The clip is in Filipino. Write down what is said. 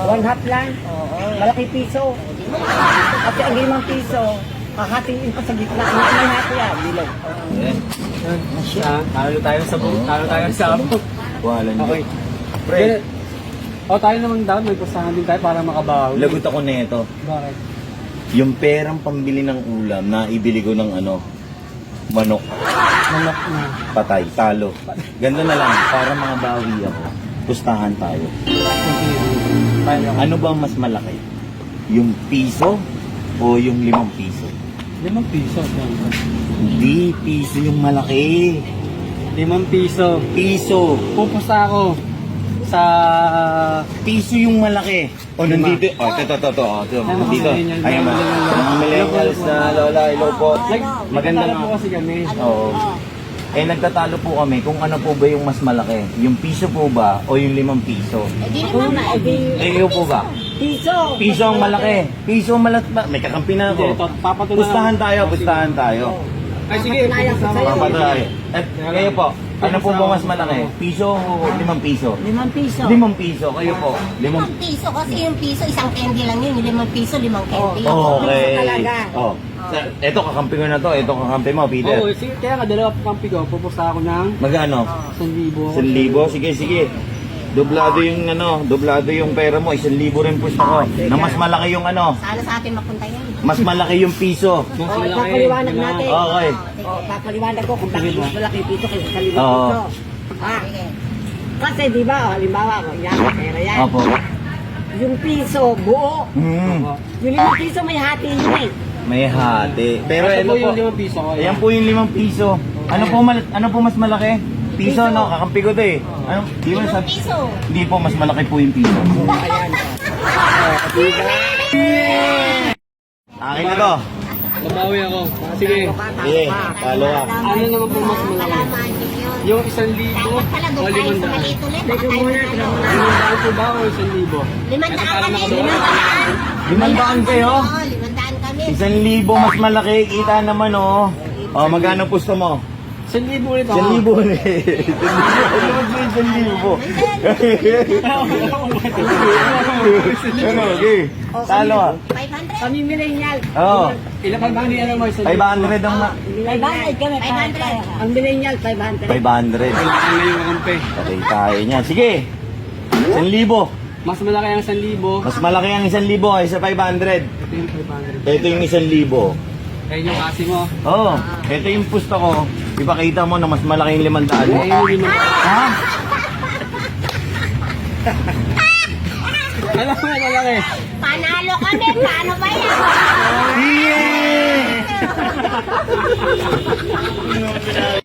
One half lang. Malaki piso. Kasi ang 5 piso, hahatiin pa sa gitna. May hati yan, bilog. Talo tayo sa buong. Talo tayo sa buong. Wala niyo. Okay. Pre, O tayo naman daw, may pusahan din tayo para makabawi. lagot ako nito. Bakit? Yung perang pambili ng ulam na ibili ko ng manok, Manok na. patay, talo. Ganda na lang, para makabawi ako. Pustahan tayo. Tayo ako. Ano ba mas malaki? Yung piso o yung 5 piso? 5 piso. Hindi, piso yung malaki. 5 piso. Piso. Pupusta ako sa... Piso yung malaki. O, nandito. O, ito. Nandito. Ayan ba? Mga millennials na lola, hello po. Maganda po nga. kasi kami. Oo. Eh, nagtatalo po kami kung ano po ba yung mas malaki. Yung piso po ba o yung 5 piso? Eh, iyo po ba? Piso. Piso ang malaki. Piso ang malaki. May kakampi na Hindi, ako. papatunayan. Pustahan tayo, pustahan tayo. Ay, sige. Papatunayan. At kayo po, ano po ba mas malaki? Piso o 5 piso? 5 piso. 5 piso, kayo po. 5 piso kasi yung piso, isang candy lang yun. Yung 5 piso, 5 candy. Okay. Talaga. Oh. Ito kakampi ko na to. Ito kakampi mo, Peter. Oo, sige. Kaya nga, dalawa kampi ko. Pupusta ako ng Magkano? 1,000. 1,000? Sige. Doblado yung pera mo. 1,000 rin pusta ko. Na mas malaki yung Sana sa atin mapunta yan. mas malaki yung piso. Mas Oh, malaki. papaliwanag natin. Okay. Papaliwanag ko kung bakit mas malaki piso kaysa sa 5 Oo. piso. Sige. Kasi di ba, halimbawa ko, yan, pera yan. Opo. Yung piso, buo. Yung 5 piso may hati yun eh. May hati. Pero Ito ano po po? yung 5 piso ko. Ayan po yung 5 piso. Ano po mas malaki? Piso, no? Kakampi ko to eh. Ano? Di ba 5 sabi? piso. Hindi po, mas malaki po yung piso. Ayan. Akin na to. Babawi ako. Sige. Sige, talo ka. Ano naman po mas malaki? Alaman din yun. Yung 1,000 Dapat pala o doon tayo 500? sa maliit ulit. Teka Baka tayo muna, tayo. teka muna. 500 po ba o 1,000? 500 kami. 500 kayo? Oo, 500 kami. 1,000 mas malaki. Kita naman oh. Oh, magkano pusto mo? 1,000 ulit ako. 1,000 ulit. 1,000. Ano, okay. Talo ka. 500. Kami millennial. Oo. Ilan pa ba ni ano mo? 500 ang 500 kami. 500. Ang millennial, 500. 500. Kailangan na yung kampe. Patay tayo niyan. Sige. 1,000. Mas malaki ang 1,000. Mas malaki ang 1,000 kaysa 500. Ito yung 500. Ito yung 1,000. Ayun yung kasi mo. Oo. Ito yung pusto ko. Ipakita mo na mas malaki yung 500. Ayun yung Ha? Alam mo yung malaki. Panalo kami. Paano ba yan? Yeah!